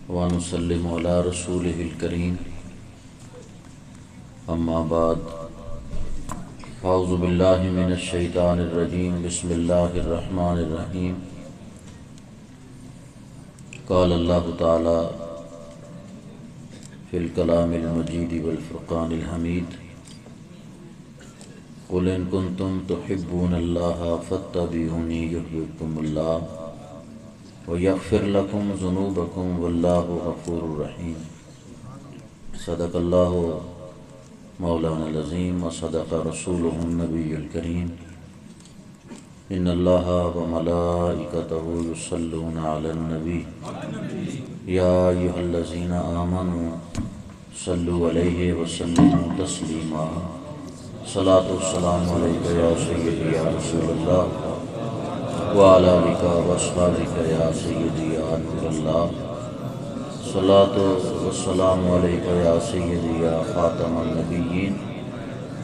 ونسلم على رسوله الكريم اما بعد اعوذ باللہ من الشیطان الرجیم بسم اللہ الرحمن الرحیم قال اللہ تعالی فی الکلام المجید والفرقان الحمید قل ان کنتم تحبون اللہ فاتبعونی یحببکم اللہ وَيَغْفِرْ لَكُمْ ذُنُوبَكُمْ وَاللَّهُ غَفُورٌ رَحِيمٌ صدق اللہ مولانا العظیم وصدق رسولہ النبی الکریم ان اللہ وملائکتہ یصلون علی النبی یا ایھا الذین آمنوا صلوا علیہ وسلموا تسلیما صلاۃ والسلام علیک یا سیدی یا رسول اللہ وعلى آلك وأصحابك يا سيدي يا نور الله صلاة والسلام عليك يا سيدي يا خاتم النبيين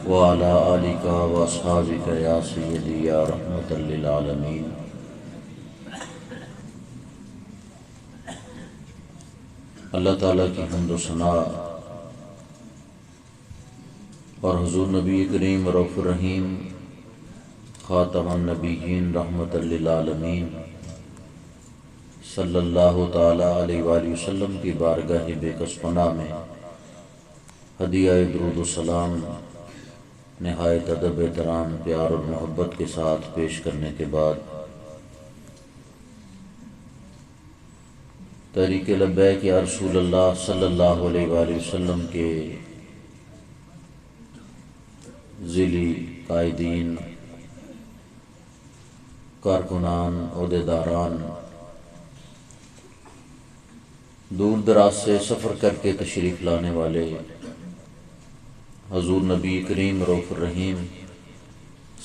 وعلى آلك وأصحابك يا سيدي يا رحمة للعالمين۔ اللہ تعالیٰ کی حمد و ثنا اور حضور نبی کریم رؤوف الرحیم خاتم النبیین رحمت للعالمین صلی اللہ تعالی علیہ وآلہ وسلم کی بارگاہ بے کس پناہ میں ہدیہ درود و سلام نہایت ادب احترام پیار اور محبت کے ساتھ پیش کرنے کے بعد تحریک لبیک یا رسول اللہ صلی اللہ علیہ وآلہ وسلم کے ذیلی قائدین، کارکنان، عہدیداران، دور دراز سے سفر کر کے تشریف لانے والے حضور نبی کریم رؤوف الرحیم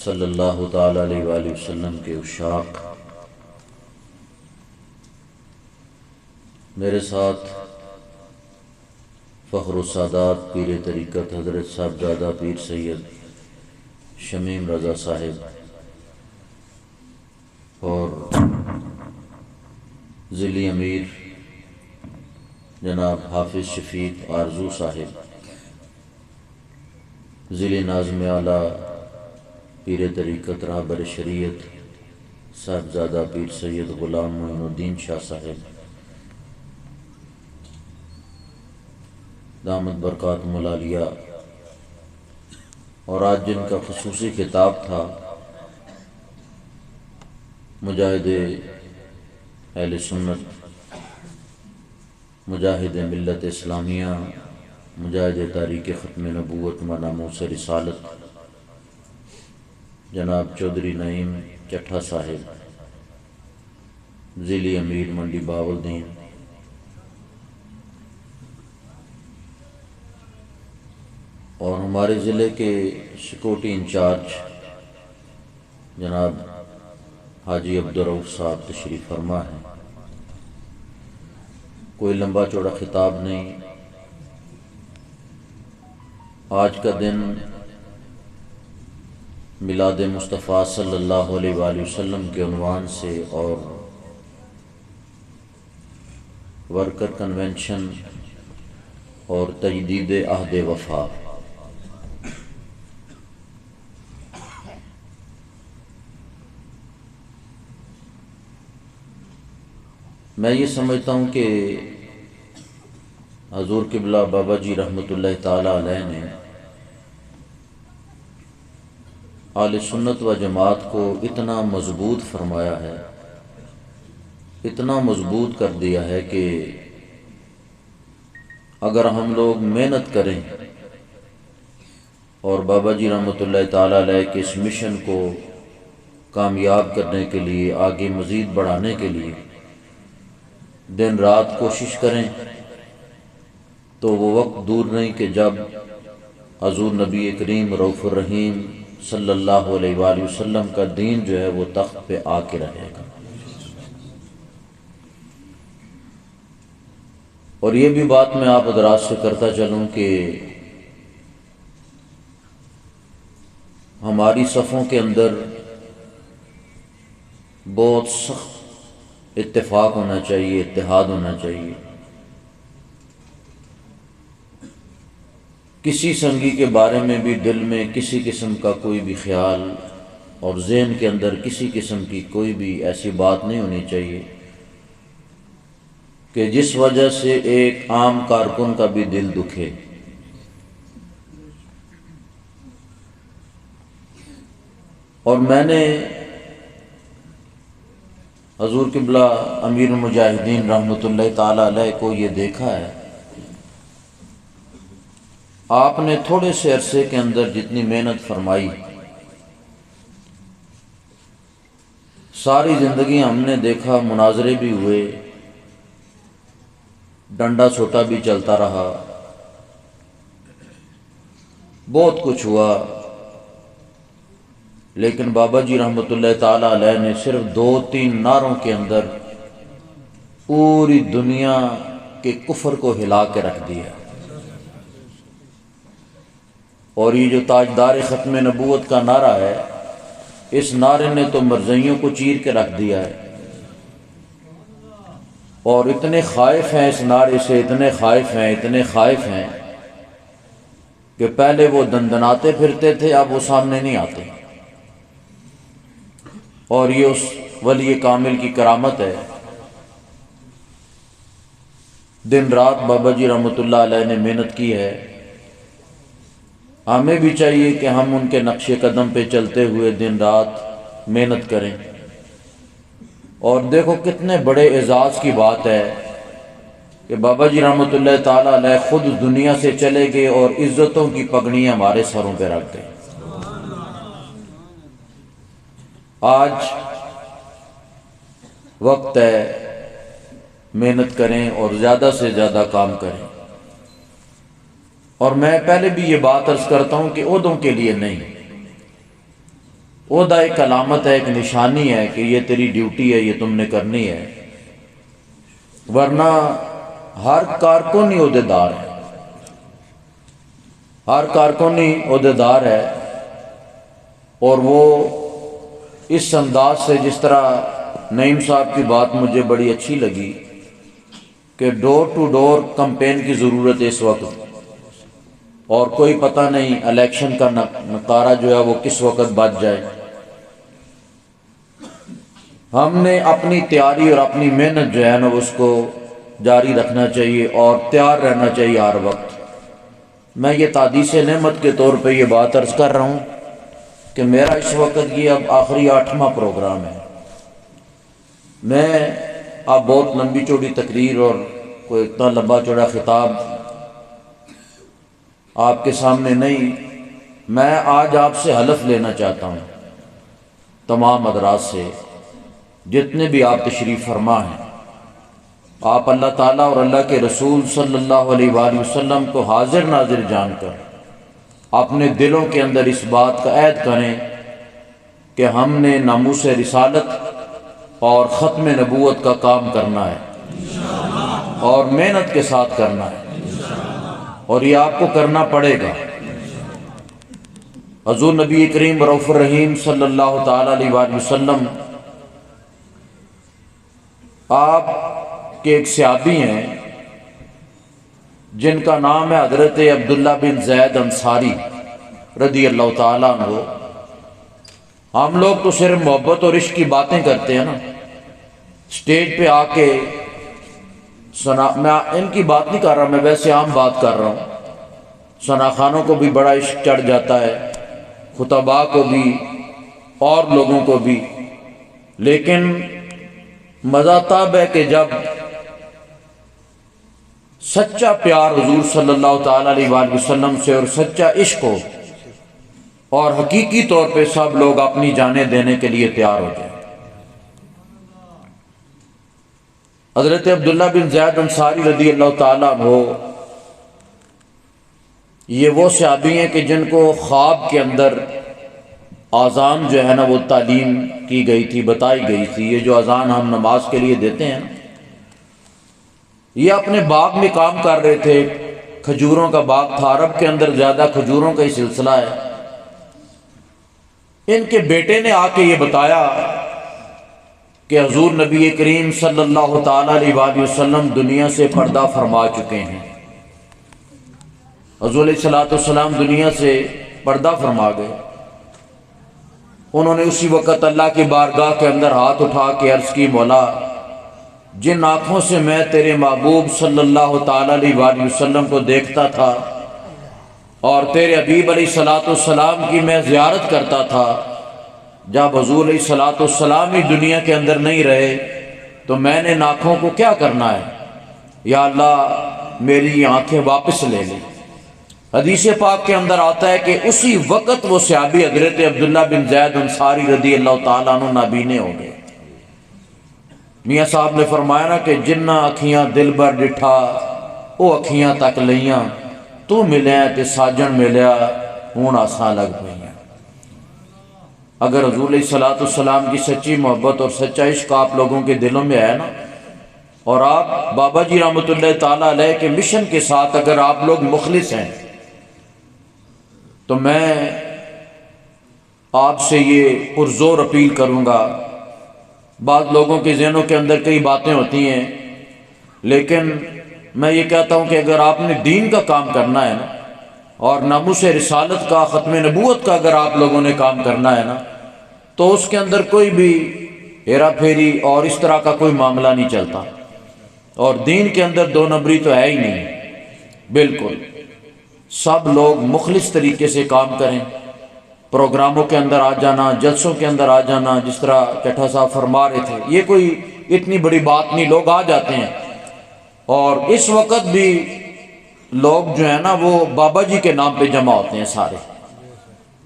صلی اللہ تعالی علیہ وآلہ وسلم کے عشاق، میرے ساتھ فخر السادات پیر طریقت حضرت صاحبزادہ پیر سید شمیم رضا صاحب اور ذیلی امیر جناب حافظ شفیق آرزو صاحب، ذیلی ناظم اعلیٰ پیر طریقت رہبر شریعت صاحبزادہ پیر سید غلام معین الدین شاہ صاحب دامت برکاتہم العالیہ، اور آج جن کا خصوصی خطاب تھا مجاہد اہل سنت، مجاہد ملت اسلامیہ، مجاہد تاریخ ختم نبوت و ناموس رسالت جناب چودھری نعیم چٹھا صاحب، ذیلی امیر منڈی بہاولدین، اور ہمارے ضلع کے سیکورٹی انچارج جناب حاجی عبدالرؤف صاحب تشریف فرما ہے۔ کوئی لمبا چوڑا خطاب نہیں، آج کا دن میلاد مصطفیٰ صلی اللہ علیہ وآلہ وسلم کے عنوان سے اور ورکر کنونشن اور تجدید عہد وفا، میں یہ سمجھتا ہوں کہ حضور قبلہ بابا جی رحمۃ اللہ تعالی علیہ نے اہل سنت و جماعت کو اتنا مضبوط فرمایا ہے، اتنا مضبوط کر دیا ہے کہ اگر ہم لوگ محنت کریں اور بابا جی رحمۃ اللہ تعالی علیہ کے اس مشن کو کامیاب کرنے کے لیے، آگے مزید بڑھانے کے لیے دن رات کوشش کریں تو وہ وقت دور نہیں کہ جب حضور نبی کریم رؤوف الرحیم صلی اللہ علیہ وآلہ وسلم کا دین جو ہے وہ تخت پہ آ کے رہے گا۔ اور یہ بھی بات میں آپ حضرات سے کرتا چلوں کہ ہماری صفوں کے اندر بہت سخت اتفاق ہونا چاہیے، اتحاد ہونا چاہیے، کسی سنگی کے بارے میں بھی دل میں کسی قسم کا کوئی بھی خیال اور ذہن کے اندر کسی قسم کی کوئی بھی ایسی بات نہیں ہونی چاہیے کہ جس وجہ سے ایک عام کارکن کا بھی دل دکھے۔ اور میں نے حضور قبلہ امیر المجاہدین رحمۃ اللہ تعالی علیہ کو یہ دیکھا ہے، آپ نے تھوڑے سے عرصے کے اندر جتنی محنت فرمائی، ساری زندگی ہم نے دیکھا مناظرے بھی ہوئے، ڈنڈا چھوٹا بھی چلتا رہا، بہت کچھ ہوا، لیکن بابا جی رحمۃ اللہ تعالی علیہ نے صرف 2-3 نعروں کے اندر پوری دنیا کے کفر کو ہلا کے رکھ دیا۔ اور یہ جو تاجدار ختم نبوت کا نعرہ ہے، اس نعرے نے تو مرزائیوں کو چیر کے رکھ دیا ہے، اور اتنے خائف ہیں اس نعرے سے، اتنے خائف ہیں کہ پہلے وہ دندناتے پھرتے تھے، اب وہ سامنے نہیں آتے۔ اور یہ اس ولی کامل کی کرامت ہے، دن رات بابا جی رحمۃ اللہ علیہ نے محنت کی ہے، ہمیں بھی چاہیے کہ ہم ان کے نقش قدم پہ چلتے ہوئے دن رات محنت کریں۔ اور دیکھو کتنے بڑے اعزاز کی بات ہے کہ بابا جی رحمۃ اللہ تعالی علیہ خود دنیا سے چلے گئے اور عزتوں کی پگڑیاں ہمارے سروں پہ رکھ گئے۔ آج وقت ہے محنت کریں اور زیادہ سے زیادہ کام کریں۔ اور میں پہلے بھی یہ بات عرض کرتا ہوں کہ عہدوں کے لیے نہیں، عہدہ ایک علامت ہے، ایک نشانی ہے کہ یہ تیری ڈیوٹی ہے، یہ تم نے کرنی ہے، ورنہ ہر کارکن ہی عہدیدار ہے، ہر کارکن ہی عہدیدار ہے۔ اور وہ اس انداز سے، جس طرح نعیم صاحب کی بات مجھے بڑی اچھی لگی کہ ڈور ٹو ڈور کمپین کی ضرورت ہے اس وقت، اور کوئی پتہ نہیں الیکشن کا نقارہ جو ہے وہ کس وقت بج جائے۔ ہم نے اپنی تیاری اور اپنی محنت جو ہے نا اس کو جاری رکھنا چاہیے اور تیار رہنا چاہیے ہر وقت۔ میں یہ تحدیث نعمت کے طور پہ یہ بات عرض کر رہا ہوں کہ میرا اس وقت یہ اب آخری 8واں پروگرام ہے۔ میں اب بہت لمبی چوڑی تقریر اور کوئی اتنا لمبا چوڑا خطاب آپ کے سامنے نہیں، میں آج آپ سے حلف لینا چاہتا ہوں، تمام حضرات سے، جتنے بھی آپ تشریف فرما ہیں، آپ اللہ تعالیٰ اور اللہ کے رسول صلی اللہ علیہ وآلہ وسلم کو حاضر ناظر جان کر اپنے دلوں کے اندر اس بات کا عہد کریں کہ ہم نے ناموس رسالت اور ختم نبوت کا کام کرنا ہے اور محنت کے ساتھ کرنا ہے، اور یہ آپ کو کرنا پڑے گا۔ حضور نبی کریم رؤوف الرحیم صلی اللہ تعالی علیہ وآلہ وسلم آپ کے ایک صحابی ہیں جن کا نام ہے حضرت عبداللہ بن زید انصاری رضی اللہ تعالیٰ عنہ۔ ہم لوگ تو صرف محبت اور عشق کی باتیں کرتے ہیں نا، اسٹیج پہ آ کے میں ان کی بات نہیں کر رہا، میں ویسے عام بات کر رہا ہوں۔ ثنا خانوں کو بھی بڑا عشق چڑھ جاتا ہے، خطباء کو بھی اور لوگوں کو بھی، لیکن مزہ تب ہے کہ جب سچا پیار حضور صلی اللہ تعالی علیہ وآلہ وسلم سے اور سچا عشق ہو اور حقیقی طور پہ سب لوگ اپنی جانیں دینے کے لیے تیار ہو جائیں۔ حضرت عبداللہ بن زید انصاری رضی اللہ تعالیٰ عنہ یہ وہ صحابی ہیں کہ جن کو خواب کے اندر اذان جو ہے نا وہ تعلیم کی گئی تھی، بتائی گئی تھی۔ یہ جو اذان ہم نماز کے لیے دیتے ہیں، یہ اپنے باغ میں کام کر رہے تھے، کھجوروں کا باغ تھا، عرب کے اندر زیادہ کھجوروں کا ہی سلسلہ ہے۔ ان کے بیٹے نے آ کے یہ بتایا کہ حضور نبی کریم صلی اللہ تعالی علیہ وآلہ وسلم دنیا سے پردہ فرما چکے ہیں۔ حضور علیہ الصلوۃ والسلام دنیا سے پردہ فرما گئے۔ انہوں نے اسی وقت اللہ کی بارگاہ کے اندر ہاتھ اٹھا کے عرض کی، مولا جن آنکھوں سے میں تیرے محبوب صلی اللہ تعالی علیہ وآلہ وسلم کو دیکھتا تھا اور تیرے حبیب علیہ الصلوۃ والسلام کی میں زیارت کرتا تھا، جب حضور علیہ الصلوۃ والسلام ہی دنیا کے اندر نہیں رہے تو میں نے ان آنکھوں کو کیا کرنا ہے؟ یا اللہ میری آنکھیں واپس لے لیں۔ حدیث پاک کے اندر آتا ہے کہ اسی وقت وہ صحابی حضرت عبداللہ بن زید انصاری رضی اللہ تعالیٰ عنہ نابینے ہو گئے۔ میاں صاحب نے فرمایا نا کہ جنہ اکھیاں دل بر ڈٹھا وہ اکھیاں تک لیاں، تو ملیا تے ساجن ملیا ہون آساں لگ پئیاں۔ اگر حضور علیہ الصلوۃ والسلام کی سچی محبت اور سچا عشق آپ لوگوں کے دلوں میں ہے نا، اور آپ بابا جی رحمۃ اللہ تعالیٰ علیہ کے مشن کے ساتھ اگر آپ لوگ مخلص ہیں، تو میں آپ سے یہ پرزور اپیل کروں گا۔ بعض لوگوں کے ذہنوں کے اندر کئی باتیں ہوتی ہیں، لیکن میں یہ کہتا ہوں کہ اگر آپ نے دین کا کام کرنا ہے نا، اور ناموس رسالت کا، ختم نبوت کا اگر آپ لوگوں نے کام کرنا ہے نا، تو اس کے اندر کوئی بھی ہیرا پھیری اور اس طرح کا کوئی معاملہ نہیں چلتا، اور دین کے اندر دو نمبری تو ہے ہی نہیں۔ بالکل سب لوگ مخلص طریقے سے کام کریں، پروگراموں کے اندر آ جانا، جلسوں کے اندر آ جانا، جس طرح کٹھا صاحب فرما رہے تھے، یہ کوئی اتنی بڑی بات نہیں، لوگ آ جاتے ہیں۔ اور اس وقت بھی لوگ جو ہے نا وہ بابا جی کے نام پہ جمع ہوتے ہیں سارے۔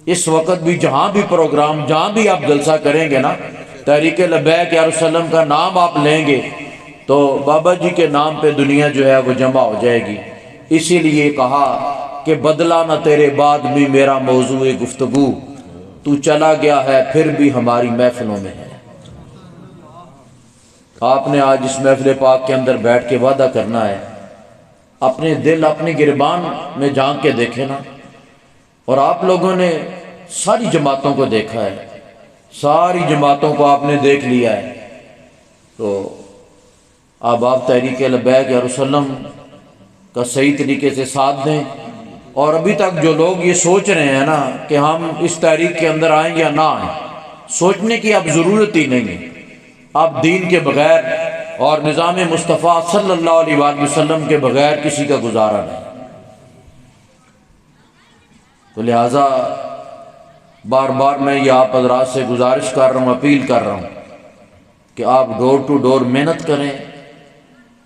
اس وقت بھی جہاں بھی پروگرام، جہاں بھی آپ جلسہ کریں گے نا، تحریک لبیک یا رسول اللہ کا نام آپ لیں گے تو بابا جی کے نام پہ دنیا جو ہے وہ جمع ہو جائے گی۔ اسی لیے کہا کہ بدلا نہ تیرے بعد بھی میرا موضوع گفتگو، تو چلا گیا ہے پھر بھی ہماری محفلوں میں ہے۔ آپ نے آج اس محفل پاک کے اندر بیٹھ کے وعدہ کرنا ہے، اپنے دل اپنی گریبان میں جھانک کے دیکھے نا، اور آپ لوگوں نے ساری جماعتوں کو دیکھا ہے، ساری جماعتوں کو آپ نے دیکھ لیا ہے، تو اب آپ تحریک لبیک یا رسول اللہ کا صحیح طریقے سے ساتھ دیں۔ اور ابھی تک جو لوگ یہ سوچ رہے ہیں نا کہ ہم اس تحریک کے اندر آئیں یا نہ آئیں، سوچنے کی اب ضرورت ہی نہیں ہے۔ اب دین کے بغیر اور نظام مصطفیٰ صلی اللہ علیہ وآلہ وسلم کے بغیر کسی کا گزارا نہیں۔ تو لہٰذا بار بار میں یہ آپ حضرات سے گزارش کر رہا ہوں، اپیل کر رہا ہوں کہ آپ ڈور ٹو ڈور محنت کریں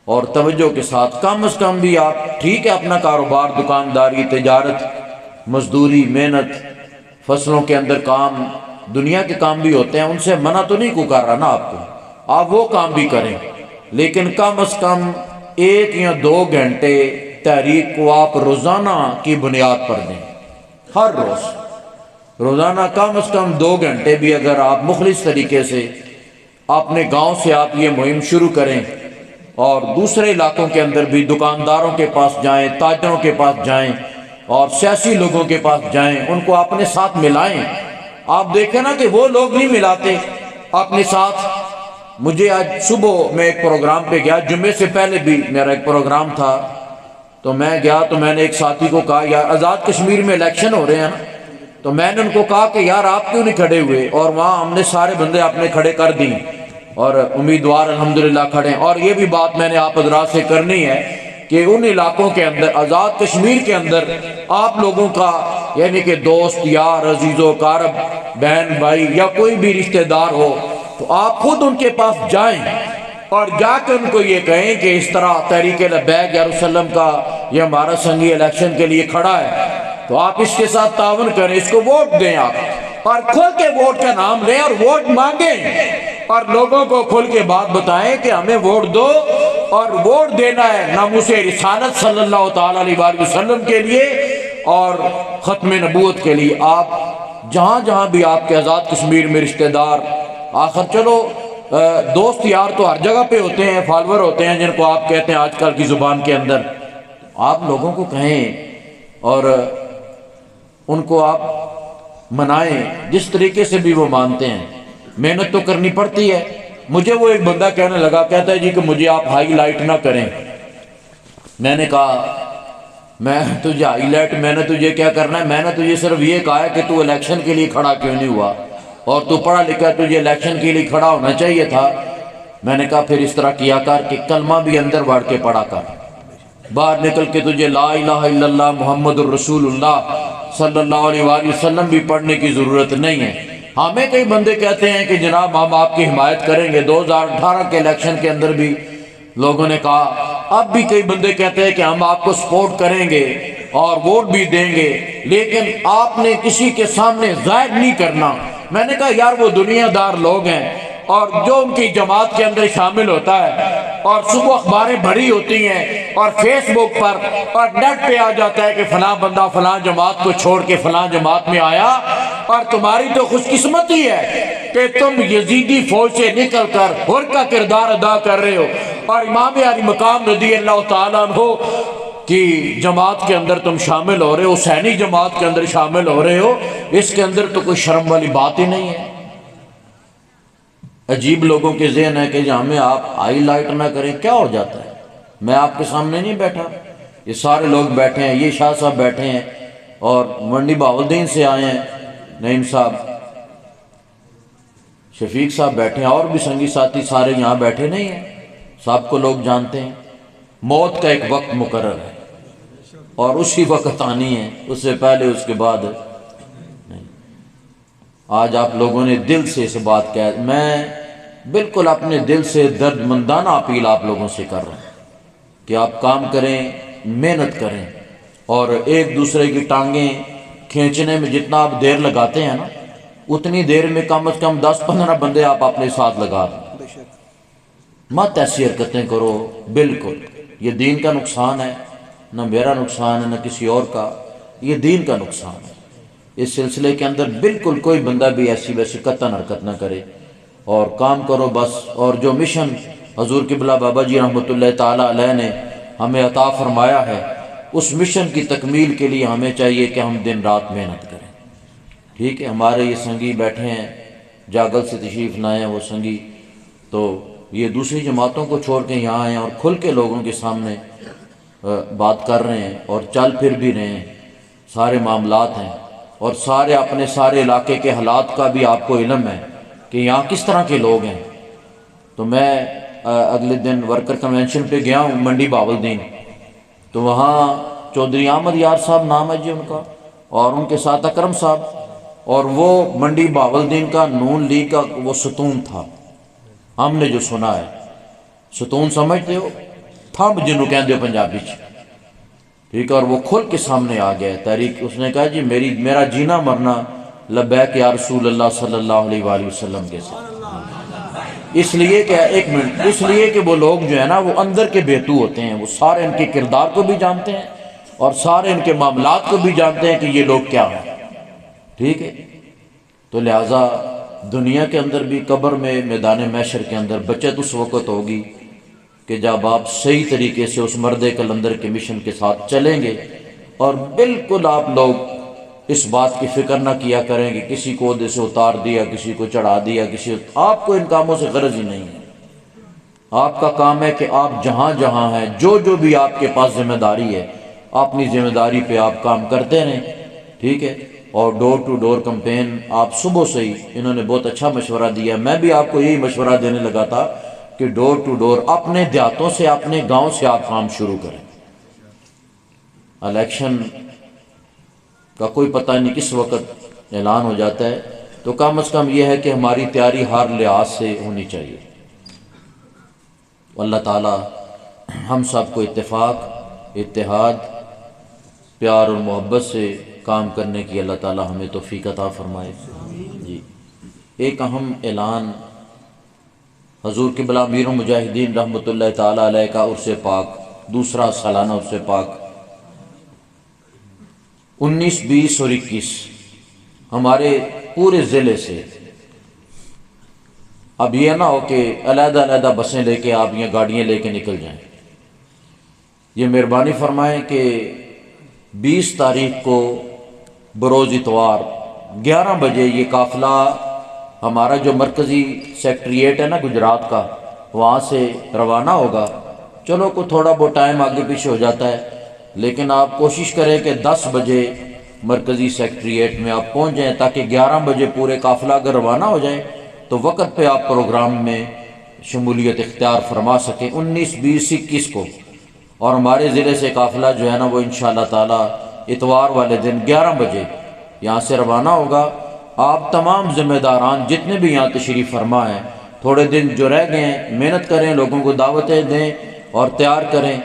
اور توجہ کے ساتھ، کم از کم بھی آپ ٹھیک ہے اپنا کاروبار، دکانداری، تجارت، مزدوری، محنت، فصلوں کے اندر کام، دنیا کے کام بھی ہوتے ہیں، ان سے منع تو نہیں کو کر رہا نا آپ کو، آپ وہ کام بھی کریں، لیکن کم از کم 1 یا 2 گھنٹے تحریک کو آپ روزانہ کی بنیاد پر دیں۔ ہر روز روزانہ کم از کم 2 گھنٹے بھی اگر آپ مخلص طریقے سے اپنے گاؤں سے آپ یہ مہم شروع کریں، اور دوسرے علاقوں کے اندر بھی دکانداروں کے پاس جائیں، تاجروں کے پاس جائیں، اور سیاسی لوگوں کے پاس جائیں، ان کو اپنے ساتھ ملائیں۔ آپ دیکھیں نا کہ وہ لوگ نہیں ملاتے اپنے ساتھ۔ مجھے آج صبح میں ایک پروگرام پہ گیا، جمعے سے پہلے بھی میرا ایک پروگرام تھا، تو میں گیا تو میں نے ایک ساتھی کو کہا، یار آزاد کشمیر میں الیکشن ہو رہے ہیں نا، تو میں نے ان کو کہا کہ یار آپ کیوں نہیں کھڑے ہوئے، اور وہاں ہم نے سارے بندے اپنے کھڑے کر دی، اور امیدوار الحمدللہ کھڑے ہیں۔ اور یہ بھی بات میں نے آپ حضرات سے کرنی ہے کہ ان علاقوں کے اندر، آزاد کشمیر کے اندر، آپ لوگوں کا یعنی کہ دوست، یار، عزیز و اقارب، بہن بھائی یا کوئی بھی رشتہ دار ہو، تو آپ خود ان کے پاس جائیں اور جا کر ان کو یہ کہیں کہ اس طرح تحریک لبیک یا رسول اللہ کا یہ ہمارا سنگی الیکشن کے لیے کھڑا ہے، تو آپ اس کے ساتھ تعاون کریں، اس کو ووٹ دیں آپ، اور کھل کے ووٹ کا نام لیں اور ووٹ مانگیں، اور لوگوں کو کھل کے بات بتائیں کہ ہمیں ووٹ دو، اور ووٹ دینا ہے ناموس رسالت صلی اللہ تعالیٰ علیہ وآلہ وسلم کے لیے اور ختم نبوت کے لیے۔ آپ جہاں جہاں بھی آپ کے آزاد کشمیر میں رشتہ دار، آخر چلو دوست یار تو ہر جگہ پہ ہوتے ہیں، فالور ہوتے ہیں جن کو آپ کہتے ہیں آج کل کی زبان کے اندر، آپ لوگوں کو کہیں اور ان کو آپ منائیں جس طریقے سے بھی وہ مانتے ہیں۔ محنت تو کرنی پڑتی ہے۔ مجھے وہ ایک بندہ کہنے لگا، کہتا ہے جی کہ مجھے آپ ہائی لائٹ نہ کریں۔ میں نے کہا میں تجھے ہائی لائٹ، میں نے تجھے کیا کرنا ہے، میں نے تجھے صرف یہ کہا ہے کہ تو الیکشن کے لیے کھڑا کیوں نہیں ہوا، اور تو پڑھا لکھا، تجھے الیکشن کے لیے کھڑا ہونا چاہیے تھا۔ میں نے کہا پھر اس طرح کیا کر کہ کلمہ بھی اندر بڑھ کے پڑھا کر، باہر نکل کے تجھے لا الہ الا اللہ محمد الرسول اللہ صلی اللہ علیہ وآلہ وسلم بھی پڑھنے کی ضرورت نہیں ہے۔ ہمیں کئی بندے کہتے ہیں کہ جناب ہم آپ کی حمایت کریں گے، 2018 کے الیکشن کے اندر بھی لوگوں نے کہا، اب بھی کئی بندے کہتے ہیں کہ ہم آپ کو سپورٹ کریں گے اور ووٹ بھی دیں گے، لیکن آپ نے کسی کے سامنے ظاہر نہیں کرنا۔ میں نے کہا یار وہ دنیا دار لوگ ہیں، اور جو ان کی جماعت کے اندر شامل ہوتا ہے اور صبح اخباریں بھری ہوتی ہیں اور فیس بک پر اور نیٹ پہ آ جاتا ہے کہ فلاں بندہ فلاں جماعت کو چھوڑ کے فلاں جماعت میں آیا، اور تمہاری تو خوش قسمتی ہے کہ تم یزیدی فوج سے نکل کر حر کا کردار ادا کر رہے ہو، اور امام علی مقام رضی اللہ تعالیٰ عنہ کی جماعت کے اندر تم شامل ہو رہے ہو، حسینی جماعت کے اندر شامل ہو رہے ہو۔ اس کے اندر تو کوئی شرم والی بات ہی نہیں ہے۔ عجیب لوگوں کے ذہن ہے کہ جہاں میں آپ ہائی لائٹ نہ کریں کیا ہو جاتا ہے۔ میں آپ کے سامنے نہیں بیٹھا، یہ سارے لوگ بیٹھے ہیں، یہ شاہ صاحب بیٹھے ہیں، اور منڈی بہاولدین سے آئے ہیں نعیم صاحب، شفیق صاحب بیٹھے ہیں، اور بھی سنگی ساتھی سارے یہاں بیٹھے نہیں ہیں، سب کو لوگ جانتے ہیں۔ موت کا ایک وقت مقرر ہے اور اسی وقت آنی ہے، اس سے پہلے اس کے بعد نہیں۔ آج آپ لوگوں نے دل سے اس بات کہا، میں بالکل اپنے دل سے درد مندانہ اپیل آپ لوگوں سے کر رہا ہوں کہ آپ کام کریں، محنت کریں، اور ایک دوسرے کی ٹانگیں کھینچنے میں جتنا آپ دیر لگاتے ہیں نا، اتنی دیر میں کم از کم 10-15 بندے آپ اپنے ساتھ لگا دیں۔ مت ایسی حرکتیں کرو، بالکل یہ دین کا نقصان ہے، نہ میرا نقصان ہے نہ کسی اور کا، یہ دین کا نقصان ہے۔ اس سلسلے کے اندر بالکل کوئی بندہ بھی ایسی ویسی قطعاً حرکت نہ کرے، اور کام کرو بس۔ اور جو مشن حضور قبلہ بابا جی رحمۃ اللہ تعالیٰ علیہ نے ہمیں عطا فرمایا ہے، اس مشن کی تکمیل کے لیے ہمیں چاہیے کہ ہم دن رات محنت کریں۔ ٹھیک ہے، ہمارے یہ سنگی بیٹھے ہیں، جاگل سے تشریف لائے ہیں وہ سنگی، تو یہ دوسری جماعتوں کو چھوڑ کے یہاں آئے ہیں اور کھل کے لوگوں کے سامنے بات کر رہے ہیں اور چل پھر بھی رہے ہیں، سارے معاملات ہیں، اور سارے اپنے سارے علاقے کے حالات کا بھی آپ کو علم ہے کہ یہاں کس طرح کے لوگ ہیں۔ تو میں اگلے دن ورکر کنونشن پہ گیا ہوں منڈی بہاولدین، تو وہاں چودھری احمد یار صاحب نام ہے جی ان کا، اور ان کے ساتھ اکرم صاحب، اور وہ منڈی بہاولدین کا نون لیگ کا وہ ستون تھا، ہم نے جو سنا ہے، ستون سمجھتے ہو، تھمب جنہوں کہندے ہو پنجابی چ، ٹھیک ہے، اور وہ کھل کے سامنے آ گیا تحریک۔ اس نے کہا جی میرا جینا مرنا لبیک یا رسول اللہ صلی اللہ علیہ وآلہ وسلم کے ساتھ، اس لیے کہ ایک منٹ، اس لیے کہ وہ لوگ جو ہے نا وہ اندر کے بیتو ہوتے ہیں، وہ سارے ان کے کردار کو بھی جانتے ہیں اور سارے ان کے معاملات کو بھی جانتے ہیں کہ یہ لوگ کیا ہیں، ٹھیک ہے۔ تو لہٰذا دنیا کے اندر بھی، قبر میں، میدان محشر کے اندر بچت اس وقت ہوگی کہ جب آپ صحیح طریقے سے اس مرد کلندر کے مشن کے ساتھ چلیں گے، اور بالکل آپ لوگ اس بات کی فکر نہ کیا کریں کہ کسی کو عہدے سے اتار دیا، کسی کو چڑھا دیا، آپ کو ان کاموں سے غرض ہی نہیں ہے۔ آپ کا کام ہے کہ آپ جہاں جہاں ہیں، جو بھی آپ کے پاس ذمہ داری ہے، اپنی ذمہ داری پہ آپ کام کرتے رہیں، ٹھیک ہے۔ اور ڈور ٹو ڈور کمپین آپ صبح سے ہی، انہوں نے بہت اچھا مشورہ دیا، میں بھی آپ کو یہی مشورہ دینے لگا تھا کہ ڈور ٹو ڈور اپنے دیہاتوں سے، اپنے گاؤں سے آپ کام شروع کریں۔ الیکشن کا کوئی پتہ نہیں کس وقت اعلان ہو جاتا ہے، تو کم از کم یہ ہے کہ ہماری تیاری ہر لحاظ سے ہونی چاہیے۔ اللہ تعالی ہم سب کو اتفاق، اتحاد، پیار اور محبت سے کام کرنے کی اللہ تعالی ہمیں توفیق عطا فرمائے۔ جی، ایک اہم اعلان، حضور قبلہ امیر المجاہدین رحمۃ اللہ تعالی علیہ کا عرس پاک، دوسرا سالانہ عرس پاک 19، 20 اور 21 ہمارے پورے ضلع سے۔ اب یہ نہ ہو کہ علیحدہ علیحدہ بسیں لے کے آپ یا گاڑیاں لے کے نکل جائیں، یہ مہربانی فرمائیں کہ 20 تاریخ کو بروز اتوار 11 بجے یہ قافلہ ہمارا جو مرکزی سیکٹریٹ ہے نا گجرات کا، وہاں سے روانہ ہوگا۔ چلو کوئی تھوڑا بہت ٹائم آگے پیچھے ہو جاتا ہے، لیکن آپ کوشش کریں کہ 10 بجے مرکزی سیکٹریٹ میں آپ پہنچ جائیں تاکہ 11 بجے پورے قافلہ اگر روانہ ہو جائے تو وقت پہ آپ پروگرام میں شمولیت اختیار فرما سکیں 19 20 21 کو۔ اور ہمارے ضلع سے قافلہ جو ہے نا وہ انشاءاللہ تعالی اتوار والے دن 11 بجے یہاں سے روانہ ہوگا۔ آپ تمام ذمہ داران جتنے بھی یہاں تشریف فرما ہیں، تھوڑے دن جو رہ گئے ہیں محنت کریں، لوگوں کو دعوتیں دیں اور تیار کریں،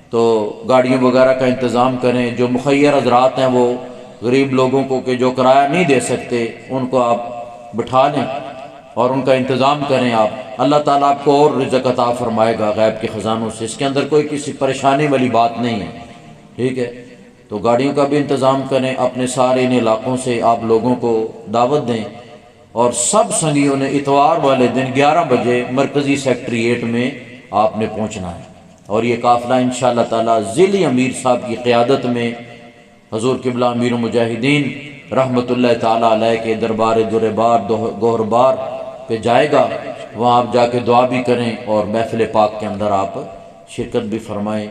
تو گاڑیوں وغیرہ کا انتظام کریں۔ جو مخیر حضرات ہیں وہ غریب لوگوں کو کہ جو کرایہ نہیں دے سکتے ان کو آپ بٹھا لیں اور ان کا انتظام کریں آپ۔ اللہ تعالیٰ آپ کو اور رزق عطا فرمائے گا غیب کے خزانوں سے، اس کے اندر کوئی کسی پریشانی والی بات نہیں ہے، ٹھیک ہے؟ تو گاڑیوں کا بھی انتظام کریں، اپنے سارے ان علاقوں سے آپ لوگوں کو دعوت دیں، اور سب سنگیوں نے اتوار والے دن 11 بجے مرکزی سیکٹریٹ میں آپ نے پہنچنا ہے۔ اور یہ قافلہ انشاءاللہ تعالی ذیلی امیر صاحب کی قیادت میں حضور قبلہ امیر المجاہدین رحمۃ اللہ تعالی علیہ کے دربار دربار گوہربار پہ جائے گا۔ وہاں آپ جا کے دعا بھی کریں اور محفل پاک کے اندر آپ شرکت بھی فرمائیں۔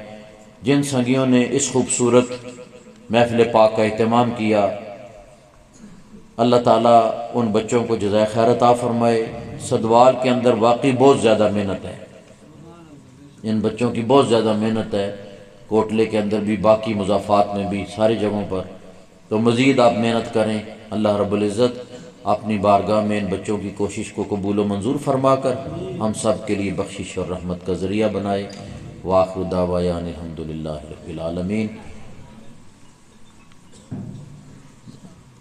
جن سنگیوں نے اس خوبصورت محفل پاک کا اہتمام کیا، اللہ تعالیٰ ان بچوں کو جزائے خیر عطا فرمائے۔ صدوال کے اندر واقعی بہت زیادہ محنت ہے، ان بچوں کی بہت زیادہ محنت ہے، کوٹلے کے اندر بھی، باقی مضافات میں بھی، ساری جگہوں پر۔ تو مزید آپ محنت کریں، اللہ رب العزت اپنی بارگاہ میں ان بچوں کی کوشش کو قبول و منظور فرما کر ہم سب کے لیے بخشش اور رحمت کا ذریعہ بنائے۔ وآخر دعوانا الحمدللہ رب العالمین۔